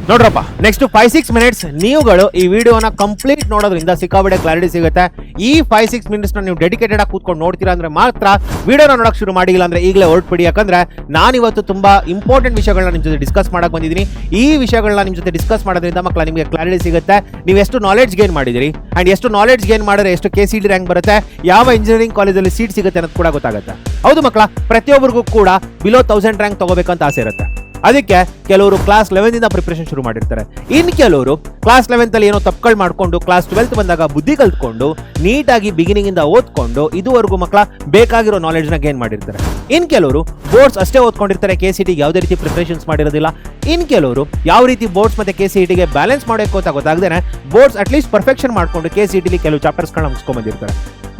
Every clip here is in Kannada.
ನೋಡ್ರಪ್ಪ ನೆಕ್ಸ್ಟ್ 5-6 ಮಿನಿಟ್ಸ್ ನೀವುಗಳು ಈ ವಿಡಿಯೋನ ಕಂಪ್ಲೀಟ್ ನೋಡೋದ್ರಿಂದ ಸಿಕ್ಕಾಬಡೆ ಕ್ಲಾರಿಟಿ ಸಿಗುತ್ತೆ. ಈ 5-6 ಮಿನಿಟ್ಸ್ನ ನೀವು ಡೆಡಿಕೇಟೆಡ್ ಆಗಿ ಕೂತ್ಕೊಂಡು ನೋಡ್ತೀರಾ ಅಂದ್ರೆ ಮಾತ್ರ ವಿಡಿಯೋನ ನೋಡಕ್ ಶುರು ಮಾಡಿಲ್ಲ ಅಂದ್ರೆ ಈಗಲೇ ಹೊರಟ್ಬಿಡಿ. ಯಾಕಂದ್ರೆ ನಾನಿವತ್ತು ತುಂಬಾ ಇಂಪಾರ್ಟೆಂಟ್ ವಿಷಯಗಳನ್ನ ನಿಮ್ಮ ಜೊತೆ ಡಿಸ್ಕಸ್ ಮಾಡಕ್ ಬಂದಿದ್ದೀನಿ. ಈ ವಿಷಯಗಳನ್ನ ನಿಮ್ಮ ಜೊತೆ ಡಿಸ್ಕಸ್ ಮಾಡೋದ್ರಿಂದ ಮಕ್ಕಳ ನಿಮಗೆ ಕ್ಲಾರಿಟಿ ಸಿಗುತ್ತೆ. ನೀವು ಎಷ್ಟು ನಾಲೆಡ್ಜ್ ಗೇನ್ ಮಾಡಿದಿರಿ ಅಂಡ್ ಎಷ್ಟು ನಾಲೆಡ್ಜ್ ಗೇನ್ ಮಾಡಿದ್ರೆ ಎಷ್ಟು KCET ರ್ಯಾಂಕ್ ಬರುತ್ತೆ, ಯಾವ ಇಂಜಿನಿಯರಿಂಗ್ ಕಾಲೇಜಲ್ಲಿ ಸೀಟ್ ಸಿಗುತ್ತೆ ಅನ್ನೋದು ಕೂಡ ಗೊತ್ತಾಗುತ್ತೆ. ಹೌದು ಮಕ್ಕಳ, ಪ್ರತಿಯೊಬ್ಬರಿಗೂ ಕೂಡ ಬಿಲೋ 1000 ರ್ಯಾಂಕ್ ತಗೋಬೇಕಂತ ಆಸೆ ಇರುತ್ತೆ. ಅದಕ್ಕೆ ಕೆಲವರು ಕ್ಲಾಸ್ 11 ಪ್ರಿಪರೇಷನ್ ಶುರು ಮಾಡಿರ್ತಾರೆ. ಇನ್ನು ಕೆಲವರು ಕ್ಲಾಸ್ 11 ಅಲ್ಲಿ ಏನೋ ತಪ್ಪುಗಳು ಮಾಡ್ಕೊಂಡು ಕ್ಲಾಸ್ 12 ಬಂದಾಗ ಬುದ್ಧಿ ಕಲ್ತ್ಕೊಂಡು ನೀಟಾಗಿ ಬಿಗಿನಿಂಗ್ ಇಂದ ಓದ್ಕೊಂಡು ಇದುವರೆಗೂ ಮಕ್ಕಳ ಬೇಕಾಗಿರೋ ನಾಲೆಡ್ಜ್ ನ ಗೇನ್ ಮಾಡಿರ್ತಾರೆ. ಇನ್ ಕೆಲವರು ಬೋರ್ಡ್ಸ್ ಅಷ್ಟೇ ಓದ್ಕೊಂಡಿರ್ತಾರೆ, KCET ಯಾವುದೇ ರೀತಿ ಪ್ರಿಪರೇಷನ್ಸ್ ಮಾಡಿರೋದಿಲ್ಲ. ಇನ್ ಕೆಲವರು ಯಾವ ರೀತಿ ಬೋರ್ಡ್ಸ್ ಮತ್ತೆ KCET ಗೆ ಬ್ಯಾಲೆನ್ಸ್ ಮಾಡಬೇಕು ಅಂತ ಗೊತ್ತಾಗದೇನೆ ಬೋರ್ಡ್ಸ್ ಅಟ್ಲೀಸ್ಟ್ ಪರ್ಫೆಕ್ಷನ್ ಮಾಡ್ಕೊಂಡು KCET ಲಿ ಕೆಲವು ಚಾಪ್ಟರ್ಸ್ ಗಳನ್ನ ಮುಗಿಸ್ಕೊಂಡ್ ಬಂದಿರ್ತಾರೆ.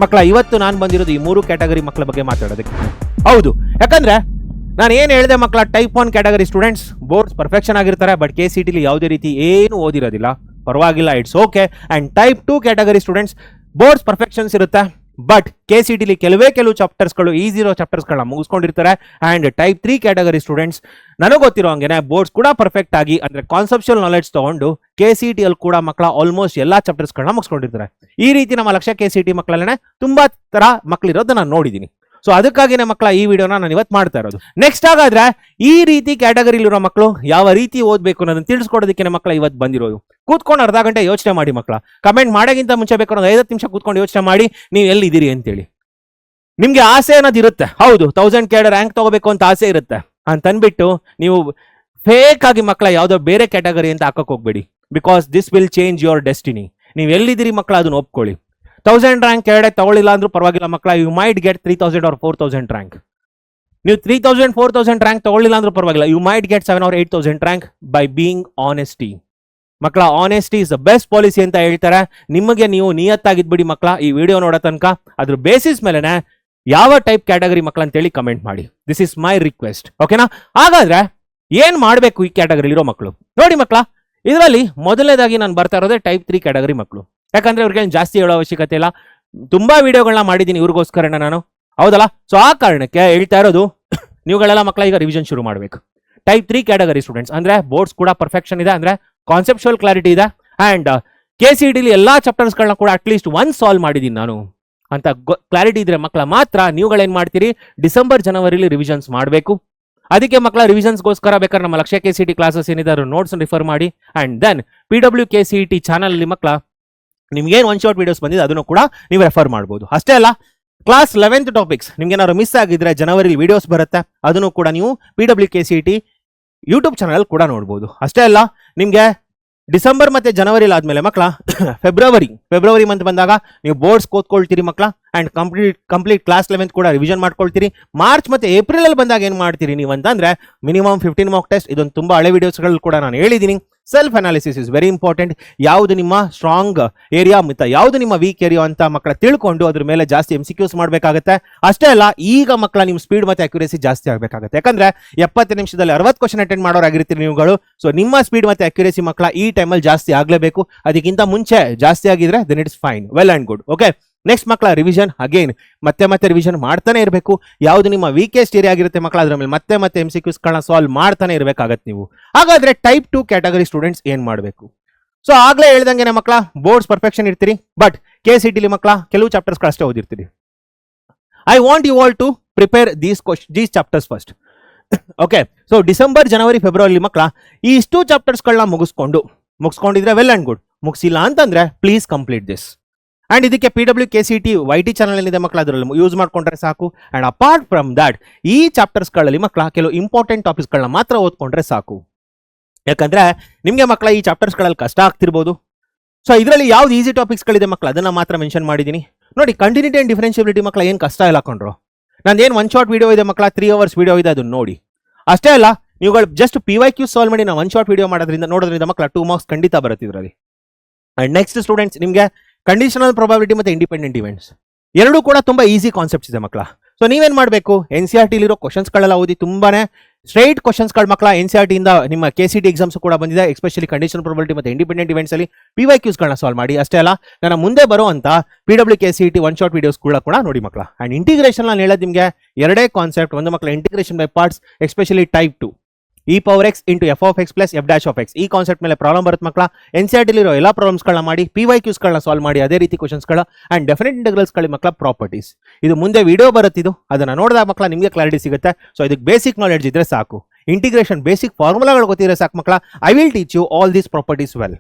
ಮಕ್ಕಳ ಇವತ್ತು ನಾನು ಬಂದಿರೋದು ಈ 3 ಕ್ಯಾಟಗರಿ ಮಕ್ಕಳ ಬಗ್ಗೆ ಮಾತಾಡೋದಕ್ಕೆ. ಹೌದು, ಯಾಕಂದ್ರೆ ನಾನು ಏನು ಹೇಳಿದೆ ಮಕ್ಕಳ, type 1 category students boards perfection ಆಗಿರ್ತಾರೆ, ಬಟ್ KCET ಲಿ ಯಾವುದೇ ರೀತಿ ಏನು ಓದಿರೋದಿಲ್ಲ, ಪರವಾಗಿಲ್ಲ, it's okay. And type 2 category students boards perfections ಇರುತ್ತೆ, ಬಟ್ KCET ಲಿ ಕೆಲವು ಚಾಪ್ಟರ್ಸ್ಗಳು ಈಸಿ ಇರೋ ಚಾಪ್ಟರ್ಸ್ಗಳನ್ನ ಮುಗಿಸ್ಕೊಂಡಿರ್ತಾರೆ. ಅಂಡ್ ಟೈಪ್ 3 ಕ್ಯಾಟಗರಿ ಸ್ಟೂಡೆಂಟ್ಸ್ ನನಗೆ ಗೊತ್ತಿರೋ ಹಂಗೆ ಬೋರ್ಡ್ಸ್ ಕೂಡ ಪರ್ಫೆಕ್ಟ್ ಆಗಿ ಅಂದ್ರೆ ಕಾನ್ಸೆಪ್ಚುಯಲ್ ನಾಲೆಡ್ಜ್ ತಗೊಂಡು KCET ಅಲ್ಲಿ ಕೂಡ ಮಕ್ಕಳ ಆಲ್ಮೋಸ್ಟ್ ಎಲ್ಲಾ ಚಾಪ್ಟರ್ಸ್ಗಳನ್ನ ಮುಗಿಸ್ಕೊಂಡಿರ್ತಾರೆ. ಈ ರೀತಿ ನಮ್ಮ ಲಕ್ಷ್ಯ KCET ಮಕ್ಕಳಲ್ಲೇ ತುಂಬಾ ತರ ಮಕ್ಕಳಿರೋದು ನಾನು ನೋಡಿದ್ದೀನಿ. ಸೊ ಅದಕ್ಕಾಗಿನೇ ಮಕ್ಕಳ ಈ ವಿಡಿಯೋನ ನಾನು ಇವತ್ತು ಮಾಡ್ತಾ ಇರೋದು. ನೆಕ್ಸ್ಟ್ ಹಾಗಾದ್ರೆ ಈ ರೀತಿ ಕ್ಯಾಟಗರಿಲಿರೋ ಮಕ್ಕಳು ಯಾವ ರೀತಿ ಓದಬೇಕು ಅನ್ನೋದನ್ನ ತಿಳಿಸ್ಕೊಡೋದಕ್ಕೆ ಮಕ್ಕಳ ಇವತ್ತು ಬಂದಿರೋದು. ಕೂತ್ಕೊಂಡು ಅರ್ಧ ಗಂಟೆ ಯೋಚನೆ ಮಾಡಿ ಮಕ್ಕಳ, ಕಮೆಂಟ್ ಮಾಡೋಕ್ಕಿಂತ ಮುಂಚೆ ಬೇಕು ಒಂದು 5 ನಿಮಿಷ ಕೂತ್ಕೊಂಡು ಯೋಚನೆ ಮಾಡಿ ನೀವು ಎಲ್ಲಿದ್ದೀರಿ ಅಂತೇಳಿ. ನಿಮ್ಗೆ ಆಸೆ ಅನ್ನೋದು ಇರುತ್ತೆ, ಹೌದು 1000 KD ರ್ಯಾಂಕ್ ತಗೋಬೇಕು ಅಂತ ಆಸೆ ಇರುತ್ತೆ ಅಂತನ್ಬಿಟ್ಟು ನೀವು ಫೇಕ್ ಆಗಿ ಮಕ್ಕಳ ಯಾವುದೋ ಬೇರೆ ಕ್ಯಾಟಗರಿ ಅಂತ ಹಾಕಕ್ ಹೋಗ್ಬೇಡಿ. Because this will change your destiny. ನೀವು ಎಲ್ಲಿದ್ದೀರಿ ಮಕ್ಕಳ ಅದನ್ನ ಒಪ್ಕೊಳ್ಳಿ. 1000 ರ್ಯಾಂಕ್ KD ತಗೊಳ್ಳಿಲ್ಲ ಅಂದ್ರೂ ಪರವಾಗಿಲ್ಲ ಮಕ್ಕಳ, you might get 3000 or 4000 rank. ನೀವು 3000 4000 ರ್ಯಾಂಕ್ ತಗೊಳ್ಳಿಲ್ಲ ಅಂದ್ರೂ ಪರವಾಗಿಲ್ಲ, you might get 7 or 8000 rank by being honesty. ಮಕ್ಕಳ honesty is the best policy ಅಂತ ಹೇಳ್ತಾರೆ. ನಿಮಗೆ ನೀವು ನಿಯತ್ತಾಗಿದ್ಬಿಡಿ ಮಕ್ಕಳ, ಈ ವಿಡಿಯೋ ನೋಡೋ ತನಕ ಅದ್ರ ಬೇಸಿಸ್ ಮೇಲೆನೆ ಯಾವ ಟೈಪ್ ಕ್ಯಾಟಗರಿ ಮಕ್ಕಳ ಅಂತೇಳಿ ಕಮೆಂಟ್ ಮಾಡಿ. ದಿಸ್ ಇಸ್ ಮೈ ರಿಕ್ವೆಸ್ಟ್, ಓಕೆನಾ? ಹಾಗಾದ್ರೆ ಏನ್ ಮಾಡ್ಬೇಕು ಈ ಕ್ಯಾಟಗರಿಲಿರೋ ಮಕ್ಕಳು? ನೋಡಿ ಮಕ್ಕಳ, ಇದರಲ್ಲಿ ಮೊದಲನೇದಾಗಿ ನಾನು ಬರ್ತಾ ಇರೋದೇ ಟೈಪ್ 3 ಕ್ಯಾಟಗರಿ ಮಕ್ಕಳು. ಯಾಕಂದ್ರೆ ಅವ್ರಿಗೆ ಜಾಸ್ತಿ ಹೇಳೋ ಅವಶ್ಯಕತೆ ಇಲ್ಲ, ತುಂಬಾ ವಿಡಿಯೋಗಳನ್ನ ಮಾಡಿದ್ದೀನಿ ಇವ್ರಿಗೋಸ್ಕರನ ನಾನು, ಹೌದಲ್ಲ? ಸೊ ಆ ಕಾರಣಕ್ಕೆ ಹೇಳ್ತಾ ಇರೋದು, ನೀವುಗಳೆಲ್ಲ ಮಕ್ಕಳ ಈಗ ರಿವಿಷನ್ ಶುರು ಮಾಡಬೇಕು. ಟೈಪ್ 3 ಕ್ಯಾಟಗರಿ ಸ್ಟೂಡೆಂಟ್ಸ್ ಅಂದ್ರೆ ಬೋರ್ಡ್ಸ್ ಕೂಡ ಪರ್ಫೆಕ್ಷನ್ ಇದೆ, ಅಂದ್ರೆ ಕಾನ್ಸೆಪ್ಚುಯಲ್ ಕ್ಲಾರಿಟಿ ಇದೆ, ಅಂಡ್ KCET ಲಿ ಎಲ್ಲಾ ಚಾಪ್ಟರ್ಸ್ಗಳನ್ನ ಕೂಡ ಅಟ್ಲೀಸ್ಟ್ ಒಂದ್ ಸಾಲ್ವ್ ಮಾಡಿದ್ದೀನಿ ನಾನು ಅಂತ ಕ್ಲಾರಿಟಿ ಇದ್ರೆ ಮಕ್ಕಳ ಮಾತ್ರ ನೀವುಗಳೇನ್ ಮಾಡ್ತೀರಿ, ಡಿಸೆಂಬರ್ ಜನವರಿಲಿ ರಿವಿಷನ್ಸ್ ಮಾಡಬೇಕು. ಅದಕ್ಕೆ ಮಕ್ಕಳ ರಿವಿಷನ್ಸ್ಗೋಸ್ಕರ ಬೇಕಾದ್ರೆ ನಮ್ಮ ಲಕ್ಷ್ಯ KCET ಕ್ಲಾಸಸ್ ಏನಿದೆ ಅದ್ರ ನೋಟ್ಸ್ ರಿಫರ್ ಮಾಡಿ. And then PW KCET channel ಅಲ್ಲಿ ಮಕ್ಕಳ ನಿಮ್ಗೇನು ಒನ್ ಶಾರ್ಟ್ ವಿಡಿಯೋಸ್ ಬಂದಿದೆ ಅದನ್ನು ಕೂಡ ನೀವು ರೆಫರ್ ಮಾಡ್ಬೋದು. ಅಷ್ಟೇ ಅಲ್ಲ, ಕ್ಲಾಸ್ 11th ಟಾಪಿಕ್ಸ್ ನಿಮ್ಗೆ ಏನಾದ್ರು ಮಿಸ್ ಆಗಿದ್ರೆ ಜನವರಿ ವಿಡಿಯೋಸ್ ಬರುತ್ತೆ, ಅದನ್ನು ಕೂಡ ನೀವು PW KCET ಯೂಟ್ಯೂಬ್ ಚಾನಲ್ ಕೂಡ ನೋಡ್ಬೋದು. ಅಷ್ಟೇ ಅಲ್ಲ, ನಿಮ್ಗೆ ಡಿಸೆಂಬರ್ ಮತ್ತೆ ಜನವರಿ ಆದ್ಮೇಲೆ ಮಕ್ಕಳ ಫೆಬ್ರವರಿ ಮಂತ್ ಬಂದಾಗ ನೀವು ಬೋರ್ಡ್ಸ್ ಓದ್ಕೊಳ್ತೀರಿ ಮಕ್ಕಳ, ಅಂಡ್ ಕಂಪ್ಲೀಟ್ ಕ್ಲಾಸ್ 11th ಕೂಡ ರಿವಿಷನ್ ಮಾಡ್ಕೊಳ್ತೀರಿ. ಮಾರ್ಚ್ ಮತ್ತೆ ಏಪ್ರಿಲ್ ಅಲ್ಲಿ ಬಂದಾಗ ಏನ್ ಮಾಡ್ತೀರಿ ನೀವು ಅಂತಂದ್ರೆ ಮಿನಿಮಮ್ 15 ಮಾಕ್ ಟೆಸ್ಟ್. ಇದೊಂದು ತುಂಬಾ ಹಳೆ ವಿಡಿಯೋಸ್ಗಳು ಕೂಡ ನಾನು ಹೇಳಿದ್ದೀನಿ. Self analysis is very important. ಯಾವುದು ನಿಮ್ಮ ಸ್ಟ್ರಾಂಗ್ ಏರಿಯಾ ಮತ್ತು ಯಾವುದು ನಿಮ್ಮ ವೀಕ್ ಏರಿಯಾ ಅಂತ ಮಕ್ಕಳ ತಿಳ್ಕೊಂಡು ಅದ್ರ ಮೇಲೆ ಜಾಸ್ತಿ MCQs ಮಾಡಬೇಕಾಗುತ್ತೆ. ಅಷ್ಟೇ ಅಲ್ಲ, ಈಗ ಮಕ್ಕಳ ನಿಮ್ಮ ಸ್ಪೀಡ್ ಮತ್ತೆ ಅಕ್ಯುರೇಸಿ ಜಾಸ್ತಿ ಆಗಬೇಕಾಗುತ್ತೆ. ಯಾಕಂದ್ರೆ 70 ನಿಮಿಷದಲ್ಲಿ 60 ಕ್ವಶನ್ ಅಟೆಂಡ್ ಮಾಡೋರಾಗಿರ್ತೀರಿ ನೀವುಗಳು. ಸೊ ನಿಮ್ಮ ಸ್ಪೀಡ್ ಮತ್ತೆ ಅಕ್ಯುರೇಸಿ ಮಕ್ಕಳ ಈ ಟೈಮಲ್ಲಿ ಜಾಸ್ತಿ ಆಗಲೇಬೇಕು. ಅದಕ್ಕಿಂತ ಮುಂಚೆ ಜಾಸ್ತಿ ಆಗಿದ್ರೆ then it's fine, well and good, okay. Next ಮಕ್ಕಳ ರಿವಿಷನ್ ಅಗೇನ್ ಮತ್ತೆ ರಿವಿಷನ್ ಮಾಡ್ತಾನೆ ಇರಬೇಕು. ಯಾವುದು ನಿಮ್ಮ ವೀಕೆಸ್ಟ್ ಏರಿಯಾ ಆಗಿರುತ್ತೆ ಮಕ್ಕಳ ಅದ್ರ ಮೇಲೆ ಮತ್ತೆ MCQs ಗಳನ್ನ ಸಾಲ್ವ್ ಮಾಡ್ತಾನೆ ಇರಬೇಕಾಗತ್ತೆ ನೀವು. ಹಾಗಾದ್ರೆ ಟೈಪ್ 2 ಕ್ಯಾಟಗರಿ ಸ್ಟೂಡೆಂಟ್ಸ್ ಏನ್ ಮಾಡಬೇಕು? ಸೊ ಆಗ್ಲೇ ಹೇಳ್ದಂಗೆ ಮಕ್ಕಳ ಬೋರ್ಡ್ಸ್ ಪರ್ಫೆಕ್ಷನ್ ಇರ್ತೀರಿ, ಬಟ್ KCET ಲಿ ಮಕ್ಕಳ ಕೆಲವು ಚಾಪ್ಟರ್ಸ್ ಅಷ್ಟೇ ಓದಿರ್ತೀರಿ. I want you all to prepare these chapters first, okay. So December ಜನವರಿ ಫೆಬ್ರವರಿ ಮಕ್ಕಳ ಈ ಇಷ್ಟು ಚಾಪ್ಟರ್ಸ್ ಗಳನ್ನ ಮುಗಿಸ್ಕೊಂಡಿದ್ರೆ ವೆಲ್ ಅಂಡ್ ಗುಡ್. ಮುಗಿಸಿಲ್ಲ ಅಂತಂದ್ರೆ ಪ್ಲೀಸ್ ಕಂಪ್ಲೀಟ್ ದಿಸ್. ಅಂಡ್ ಇದಕ್ಕೆ PW KCET YT ಚಾನಲ್ ಏನಿದೆ ಮಕ್ಕಳ ಅದರಲ್ಲಿ ಯೂಸ್ ಮಾಡ್ಕೊಂಡ್ರೆ ಸಾಕು. ಅಂಡ್ ಅಪಾರ್ಟ್ ಫ್ರಮ್ ದಟ್ ಈ ಚಾಪ್ಟರ್ಸ್ ಗಳಲ್ಲಿ ಮಕ್ಕಳ ಕೆಲವು ಇಂಪಾರ್ಟೆಂಟ್ ಟಾಪಿಕ್ಸ್ ಗಳನ್ನ ಮಾತ್ರ ಓದ್ಕೊಂಡ್ರೆ ಸಾಕು. ಯಾಕಂದ್ರೆ ನಿಮ್ಗೆ ಮಕ್ಕಳ ಈ ಚಾಪ್ಟರ್ಸ್ ಗಳಲ್ಲಿ ಕಷ್ಟ ಆಗ್ತಿರ್ಬೋದು. ಸೊ ಇದರಲ್ಲಿ ಯಾವ್ದು ಈಸಿ ಟಾಪಿಕ್ಸ್ ಗಳಿದೆ ಮಕ್ಕಳ ಅದನ್ನ ಮಾತ್ರ ಮೆನ್ಷನ್ ಮಾಡಿದೀನಿ. ನೋಡಿ, ಕಂಟಿನ್ಯೂಟಿ ಅಂಡ್ ಡಿಫರೆನ್ಷಿಯಬಿಲಿಟಿ ಮಕ್ಕಳ ಏನ್ ಕಷ್ಟ ಇಲ್ಲ ಕೊಂಡ್ರು. ನಂದೇನು ಒನ್ ಶಾರ್ಟ್ ವಿಡಿಯೋ ಇದೆ ಮಕ್ಕಳ, 3 hours ವಿಡಿಯೋ ಇದೆ, ಅದನ್ನ ನೋಡಿ. ಅಷ್ಟೇ ಅಲ್ಲ, ನೀವುಗಳು ಜಸ್ಟ್ PYQ ಸಾಲ್ವ್ ಮಾಡಿ ನಾವು ಒನ್ ಶಾರ್ಟ್ ವಿಡಿಯೋ ನೋಡೋದ್ರಿಂದ ಮಕ್ಕಳ 2 ಮಾರ್ಕ್ಸ್ ಖಂಡಿತ ಬರುತ್ತೆ ಇದರಲ್ಲಿ. ಅಂಡ್ ನೆಕ್ಸ್ಟ್ ಸ್ಟೂಡೆಂಟ್ಸ್, ನಿಮ್ಗೆ ಕಂಡೀಷನಲ್ ಪ್ರೊಬಾಬಿಲಿಟಿ ಮತ್ತೆ ಇಂಡಿಪೆಂಡೆಂಟ್ ಇವೆಂಟ್ಸ್ ಎರಡೂ ಕೂಡ ತುಂಬಾ ಈಸಿ ಕಾನ್ಸೆಪ್ಟ್ಸ್ ಇದೆ ಮಕ್ಕಳ. ಸೊ ನೀವೇನ್ ಮಾಡಬೇಕು, NCERT ಇರೋ ಕ್ವಶನ್ಸ್ ಗಳೆಲ್ಲ ಓದಿ, ತುಂಬಾನೇ ಸ್ಟ್ರೈಟ್ ಕ್ವಶನ್ಸ್ ಗಳು ಮಕ್ಕಳ. NCERT ಇಂದ ನಿಮ್ಮ KCET ಎಕ್ಸಾಮ್ಸ್ ಕೂಡ ಬಂದಿದೆ, ಎಸ್ಪೆಷಲಿ ಕಂಡೀಷನಲ್ ಪ್ರೊಬಾಬಿಲಿಟಿ ಮತ್ತೆ ಇಂಡಿಪೆಂಡೆಂಟ್ ಇವೆಂಟ್ಸ್ ಅಲ್ಲಿ PYQs ಗಳನ್ನ ಸಾಲ್ವ್ ಮಾಡಿ. ಅಷ್ಟೇ ಅಲ್ಲ, ನನ್ನ ಮುಂದೆ ಬರುವಂತ PW KCET one short videos ಕೂಡ ನೋಡಿ ಮಕ್ಕಳ. ಅಂಡ್ ಇಂಟಿಗ್ರೇಷನ್ ನಾನು ಹೇಳೋದು ನಿಮ್ಗೆ ಎರಡೇ ಕಾನ್ಸೆಪ್ಟ್. ಒಂದು ಮಕ್ಕಳ integration by parts, especially type 2. E power X into F of X plus F dash of X ಈ ಕಾನ್ಸೆಪ್ಟ್ ಮೇಲೆ ಪ್ರಾಬ್ಲಮ್ ಬರುತ್ತೆ ಮಕ್ಕಳ. NCERT ಇರೋ ಎಲ್ಲ ಪ್ರಾಬ್ಲಮ್ಸ್ಗಳನ್ನ ಮಾಡಿ PYQsಗಳನ್ನ ಸಾಲ್ವ್ ಮಾಡಿ ಅದೇ ರೀತಿ ಕ್ವಶನ್ಸ್ಗಳ ಅಂಡ್ ಡೆಫಿನೆಟ್ ಇಂಟೆಗ್ರಲ್ಸ್ಗಳ ಮಕ್ಕಳ ಪ್ರಾಪರ್ಟೀಸ್. ಇದು ಮುಂದೆ ವಿಡಿಯೋ ಬರುತ್ತಿದ್ದು ಅದನ್ನ ನೋಡಿದಾಗ ಮಕ್ಕಳ ನಿಮಗೆ ಕ್ಲಾರಿಟಿ ಸಿಗುತ್ತೆ. ಸೊ ಇದಕ್ಕೆ ಬೇಸಿಕ್ ನಾಲೆಡ್ಜ್ ಇದ್ರೆ ಸಾಕು, ಇಂಟಿಗ್ರೇಷನ್ ಬೇಸಿಕ್ ಫಾರ್ಮುಲಾಗಳು ಗೊತ್ತಿದ್ರೆ ಸಾಕು ಮಕ್ಕಳ. I will teach you all these properties well.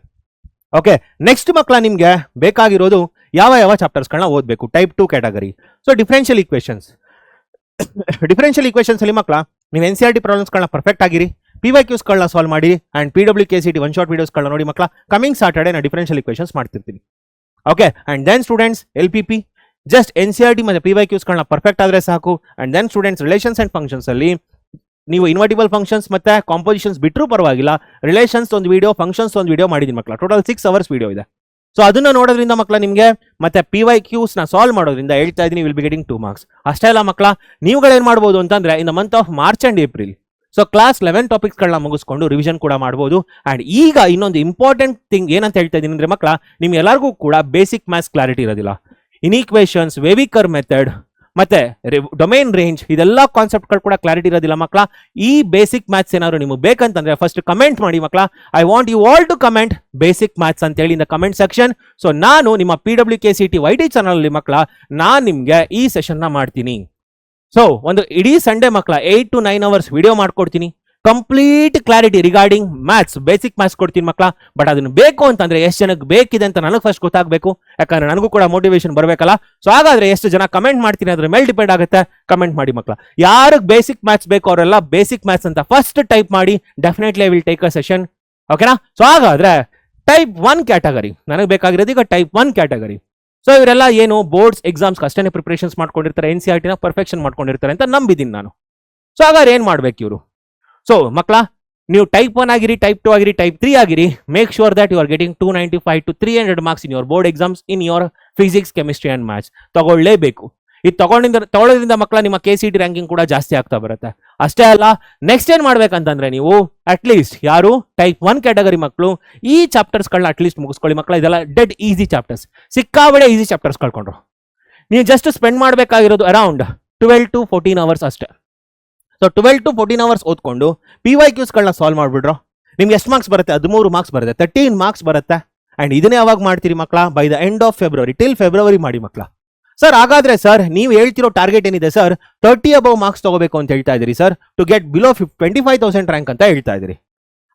Okay, next ಮಕ್ಕಳ ನಿಮಗೆ ಬೇಕಾಗಿರೋದು ಯಾವ ಚಾಪ್ಟರ್ಸ್ಗಳನ್ನ ಓದಬೇಕು type 2 category. So differential equations ಅಲ್ಲಿ ಮಕ್ಕಳ ನೀವು NCERT ಪ್ರಾಬ್ಲಮ್ಸ್ಗಳನ್ನ ಪರ್ಫೆಕ್ಟ್ ಆಗಿರಿ, PYQsಗಳನ್ನ ಸಾಲ್ವ್ ಮಾಡಿ ಅಂಡ್ PWKCT ಒನ್ ಶಾರ್ಟ್ ವಿಡಿಯೋಸ್ಗಳನ್ನ ನೋಡಿ ಮಕ್ಕಳ. ಕಮಿಂಗ್ ಸಾಟರ್ಡೆ ನಾನು ಡಿಫರೆನ್ಷಿಯಲ್ ಈಕ್ವೇಷನ್ಸ್ ಮಾಡ್ತಿರ್ತೀನಿ. Okay, and then students LPP just NCERT ಮತ್ತೆ PYQsಗಳನ್ನ ಪರ್ಫೆಕ್ಟ್ ಆದ್ರೆ ಸಾಕು. And then students relations and functions ಅಲ್ಲಿ ನೀವು ಇನ್ವರ್ಟಿಬಲ್ ಫಂಕ್ಷನ್ಸ್ ಮತ್ತೆ ಕಾಂಪೋಸಿಷನ್ಸ್ ಬಿಟ್ಟರೂ ಪರವಾಗಿಲ್ಲ, ರಿಲೇಷನ್ಸ್ ಒಂದು ವಿಡಿಯೋ, ಫಂಕ್ಷನ್ಸ್ ಒಂದು ವಿಡಿಯೋ ಮಾಡಿದೀನಿ ಮಕ್ಕಳ. ಟೋಟಲ್ 6 hours ವಿಡಿಯೋ ಇದೆ. ಸೊ ಅದನ್ನ ನೋಡೋದ್ರಿಂದ ಮಕ್ಕಳ ನಿಮಗೆ ಮತ್ತೆ PYQs ನ ಸಾಲ್ವ್ ಮಾಡೋದ್ರಿಂದ ಹೇಳ್ತಾ ಇದೀನಿ ವಿಲ್ ಬಿ ಗೆಟಿಂಗ್ 2 marks. ಅಷ್ಟೇ ಅಲ್ಲ ಮಕ್ಕಳ, ನೀವುಗಳೇನ್ ಮಾಡ್ಬೋದು ಅಂತಂದ್ರೆ in the month of March and April so class 11 ಟಾಪಿಕ್ಸ್ಗಳನ್ನ ಮುಗಿಸ್ಕೊಂಡು ರಿವಿಷನ್ ಕೂಡ ಮಾಡ್ಬೋದು. ಅಂಡ್ ಈಗ ಇನ್ನೊಂದು ಇಂಪಾರ್ಟೆಂಟ್ ಥಿಂಗ್ ಏನಂತ ಹೇಳ್ತಾ ಇದೀನಿ ಅಂದ್ರೆ ಮಕ್ಕಳ, ನಿಮ್ ಎಲ್ಲರಿಗೂ ಕೂಡ ಬೇಸಿಕ್ ಮ್ಯಾಥ್ಸ್ ಕ್ಲಾರಿಟಿ ಇರೋದಿಲ್ಲ. ಇನ್ಇಕ್ವೇಷನ್ಸ್, ವೇವಿಕರ್ ಮೆಥಡ್ ಮತ್ತೆ ಡೊಮೈನ್ ರೇಂಜ್ ಇದೆಲ್ಲ ಕಾನ್ಸೆಪ್ಟ್ಗಳು ಕೂಡ ಕ್ಲಾರಿಟಿ ಇರೋದಿಲ್ಲ ಮಕ್ಕಳ. ಈ ಬೇಸಿಕ್ ಮ್ಯಾಥ್ಸ್ ಏನಾದ್ರು ನಿಮಗೆ ಬೇಕಂತಂದ್ರೆ ಫಸ್ಟ್ ಕಮೆಂಟ್ ಮಾಡಿ ಮಕ್ಕಳ. I want you all to comment basic maths ಅಂತ ಹೇಳಿ in the comment section. So ನಾನು ನಿಮ್ಮ PWKCT YT ಚಾನಲ್ ಅಲ್ಲಿ ಮಕ್ಕಳ ನಾನು ನಿಮ್ಗೆ ಈ ಸೆಷನ್ ನ ಮಾಡ್ತೀನಿ. ಸೊ ಒಂದು ಇಡೀ ಸಂಡೇ ಮಕ್ಕಳ 8 to 9 hours ವಿಡಿಯೋ ಮಾಡ್ಕೊಡ್ತೀನಿ. Complete clarity regarding maths, basic maths ಕೊಡ್ತೀನಿ ಮಕ್ಕಳ. ಬಟ್ ಅದನ್ನ ಬೇಕು ಅಂತಂದ್ರೆ ಎಷ್ಟು ಜನಕ್ಕೆ ಬೇಕಿದೆ ಅಂತ ನನಗೆ ಫಸ್ಟ್ ಗೊತ್ತಾಗಬೇಕು, ಯಾಕಂದ್ರೆ ನನಗೂ ಕೂಡ ಮೋಟಿವೇಶನ್ ಬರಬೇಕಲ್ಲ. ಸೊ ಹಾಗಾದ್ರೆ ಎಷ್ಟು ಜನ ಕಮೆಂಟ್ ಮಾಡ್ತೀನಿ ಅದ್ರ ಮೇಲೆ ಡಿಪೆಂಡ್ ಆಗುತ್ತೆ. ಕಮೆಂಟ್ ಮಾಡಿ ಮಕ್ಕಳ. ಯಾರಿಗೆ ಬೇಸಿಕ್ ಮ್ಯಾಥ್ಸ್ ಬೇಕು ಅವರೆಲ್ಲ ಬೇಸಿಕ್ ಮ್ಯಾಥ್ಸ್ ಅಂತ ಫಸ್ಟ್ ಟೈಪ್ ಮಾಡಿ. Definitely I will take a session. ಓಕೆನಾ? ಸೊ ಹಾಗಾದ್ರೆ ಟೈಪ್ 1 ಕ್ಯಾಟಗರಿ ನನಗೆ ಬೇಕಾಗಿರೋದು ಈಗ ಟೈಪ್ 1 ಕ್ಯಾಟಗರಿ. ಸೊ ಇವರೆಲ್ಲ ಏನು ಬೋರ್ಡ್ಸ್ ಎಕ್ಸಾಮ್ಸ್ ಅಷ್ಟೇ ಪ್ರಿಪರೇಷನ್ಸ್ ಮಾಡ್ಕೊಂಡಿರ್ತಾರೆ, NCERT ನ ಪರ್ಫೆಕ್ಷನ್ ಮಾಡ್ಕೊಂಡಿರ್ತಾರೆ ಅಂತ ನಂಬಿದ್ದೀನಿ ನಾನು. ಸೊ ಹಾಗಾದ್ರೆ ಏನ್ ಮಾಡ್ಬೇಕು ಇವರು? ಸೊ ಮಕ್ಕಳ, ನೀವು ಟೈಪ್ 1 ಆಗಿರಿ, ಟೈಪ್ 2 ಆಗಿರಿ, ಟೈಪ್ 3 ಆಗಿರಿ, make sure that you are getting 295 to 300 marks in your board exams in your physics, chemistry and maths. ತಗೊಳ್ಳೇಬೇಕು. ಇದು ತಗೊಳ್ಳೋದ್ರಿಂದ ಮಕ್ಕಳ ನಿಮ್ಮ KCT ರ್ಯಾಂಕಿಂಗ್ ಕೂಡ ಜಾಸ್ತಿ ಆಗ್ತಾ ಬರುತ್ತೆ. ಅಷ್ಟೇ ಅಲ್ಲ, ನೆಕ್ಸ್ಟ್ ಏನ್ ಮಾಡ್ಬೇಕಂತಂದ್ರೆ ನೀವು ಅಟ್ಲೀಸ್ಟ್ ಯಾರು ಟೈಪ್ 1 ಕ್ಯಾಟಗರಿ ಮಕ್ಕಳು ಈ ಚಾಪ್ಟರ್ಸ್ಗಳನ್ನ ಅಟ್ಲೀಸ್ಟ್ ಮುಗಿಸ್ಕೊಳ್ಳಿ ಮಕ್ಕಳ. ಇದೆಲ್ಲ ಡೆಡ್ ಈಸಿ ಚಾಪ್ಟರ್ಸ್, ಸಿಕ್ಕಾಬಡೆ ಈಸಿ ಚಾಪ್ಟರ್ಸ್ ಕಳ್ಕೊಂಡ್ರು. ನೀವು ಜಸ್ಟ್ ಸ್ಪೆಂಡ್ ಮಾಡಬೇಕಾಗಿರೋದು ಅರೌಂಡ್ 12 to 14 hours ಅಷ್ಟೇ. ಸೊ 12 to 14 hours ಓದ್ಕೊಂಡು PYQsಗಳನ್ನ ಸಾಲ್ವ್ ಮಾಡ್ಬಿಡ್ರೋ ನಿಮ್ಗೆ ಎಷ್ಟು ಮಾರ್ಕ್ಸ್ ಬರುತ್ತೆ? 13 marks ಬರುತ್ತೆ, 13 marks ಬರುತ್ತೆ. ಅಂಡ್ ಇದನ್ನೇ ಯಾವಾಗ ಮಾಡ್ತೀರಿ ಮಕ್ಕಳ? By the end of February, till February ಮಾಡಿ ಮಕ್ಕಳ. ಸರ್ ಹಾಗಾದ್ರೆ ಸರ್ ನೀವು ಹೇಳ್ತಿರೋ ಟಾರ್ಗೆಟ್ ಏನಿದೆ ಸರ್? 30 above marks ತಗೋಬೇಕು ಅಂತ ಹೇಳ್ತಾ ಇದೀರಿ sir, to get below 25,000 rank ಅಂತ ಹೇಳ್ತಾ ಇದೀರಿ.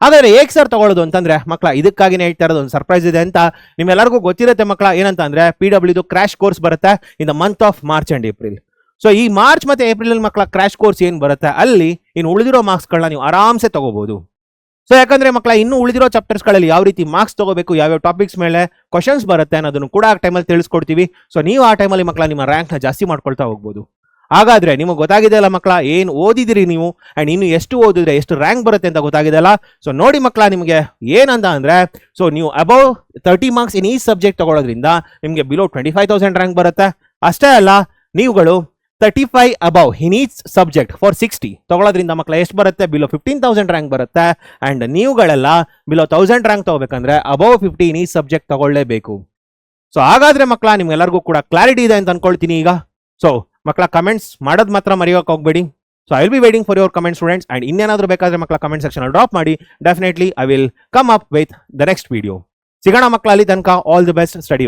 ಹಾಗಾದ್ರೆ ಹೇಗೆ ಸರ್ ತಗೊಳ್ಳೋದು ಅಂತಂದ್ರೆ ಮಕ್ಕಳ, ಇದಕ್ಕಾಗಿನೇ ಹೇಳ್ತಾ ಇರೋದು ಒಂದು ಸರ್ಪ್ರೈಸ್ ಇದೆ ಅಂತ ನಿಮ್ಮೆಲ್ಲರಿಗೂ ಗೊತ್ತಿರುತ್ತೆ ಮಕ್ಕಳ. ಏನಂತ ಅಂದ್ರೆ PW ಕ್ರಾಶ್ ಕೋರ್ಸ್ ಬರುತ್ತೆ in the month of March and April. So ಈ ಮಾರ್ಚ್ ಮತ್ತೆ ಏಪ್ರಿಲ್ ಅಲ್ಲಿ ಮಕ್ಕಳ ಕ್ರಾಶ್ ಕೋರ್ಸ್ ಏನ್ ಬರುತ್ತೆ ಅಲ್ಲಿ ಇನ್ನು ಉಳಿದಿರೋ ಮಾರ್ಕ್ಸ್ಗಳನ್ನ ನೀವು ಆರಾಮ್ಸೆ ತಗೋಬಹುದು. ಸೊ ಯಾಕಂದ್ರೆ ಮಕ್ಕಳ ಇನ್ನು ಉಳಿದಿರೋ ಚಾಪ್ಟರ್ಸ್ ಗಳಲ್ಲಿ ಯಾವ ರೀತಿ ಮಾರ್ಕ್ಸ್ ತಗೋಬೇಕು, ಯಾವ್ಯಾವ ಟಾಪಿಕ್ಸ್ ಮೇಲೆ ಕ್ವಶನ್ಸ್ ಬರುತ್ತೆ ಅನ್ನೋದನ್ನು ಕೂಡ ಆ ಟೈಮಲ್ಲಿ ತಿಳಿಸ್ಕೊಡ್ತೀವಿ. ಸೊ ನೀವು ಆ ಟೈಮಲ್ಲಿ ಮಕ್ಕಳ ನಿಮ್ಮ ರ್ಯಾಂಕ್ ನ ಜಾಸ್ತಿ ಮಾಡ್ಕೊಳ್ತಾ ಹೋಗ್ಬೋದು. ಹಾಗಾದ್ರೆ ನಿಮಗೆ ಗೊತ್ತಾಗಿದೆ ಅಲ್ಲ ಮಕ್ಕಳ, ಏನ್ ಓದಿದಿರಿ ನೀವು ಅಂಡ್ ಇನ್ನು ಎಷ್ಟು ಓದಿದ್ರೆ ಎಷ್ಟು ರ್ಯಾಂಕ್ ಬರುತ್ತೆ ಅಂತ ಗೊತ್ತಾಗಿದೆ ಅಲ್ಲ. ಸೊ ನೋಡಿ ಮಕ್ಕಳ, ನಿಮಗೆ ಏನಂತ ಅಂದ್ರೆ ಸೊ ನೀವು ಅಬೌವ್ 30 marks ಇನ್ ಈ ಸಬ್ಜೆಕ್ಟ್ ತಗೊಳ್ಳೋದ್ರಿಂದ ನಿಮಗೆ ಬಿಲೋ 25,000 ರ್ಯಾಂಕ್ ಬರುತ್ತೆ. ಅಷ್ಟೇ ಅಲ್ಲ, ನೀವುಗಳು 35 above in each subject for 60 ತಗೊಳ್ಳೋದ್ರಿಂದ ಮಕ್ಕಳ ಎಷ್ಟು ಬರುತ್ತೆ? ಬಿಲೋ 15,000 ರ್ಯಾಂಕ್ ಬರುತ್ತೆ. ಅಂಡ್ ನೀವುಗಳೆಲ್ಲ ಬಿಲೋ 1000 ರ್ಯಾಂಕ್ ತಗೋಬೇಕಂದ್ರೆ ಅಬೌವ್ 50 ಇನ್ ಈಚ್ ಸಬ್ಜೆಕ್ಟ್ ತಗೊಳ್ಳೇಬೇಕು. ಸೊ ಹಾಗಾದ್ರೆ ಮಕ್ಕಳ ನಿಮ್ಗೆಲ್ಲರಿಗೂ ಕೂಡ ಕ್ಲಾರಿಟಿ ಇದೆ ಅಂತ ಅನ್ಕೊಳ್ತೀನಿ ಈಗ. ಸೊ ಮಕ್ಕಳ ಕಮೆಂಟ್ಸ್ ಮಾಡೋದು ಮಾತ್ರ ಮರೆಯೋಕೆ ಹೋಗ್ಬೇಡಿ. So I will be waiting for your comment students. And ಇನ್ನೇನಾದ್ರೂ ಬೇಕಾದ್ರೆ ಮಕ್ಕಳ ಕಮೆಂಟ್ ಸೆಕ್ಷನ್ ಅಲ್ಲಿ ಡ್ರಾಪ್ ಮಾಡಿ. Definitely I will come up with the next video. ಸಿಗೋಣ ಮಕ್ಕಳ, ಅಲ್ಲಿ ತನಕ all the best, study well.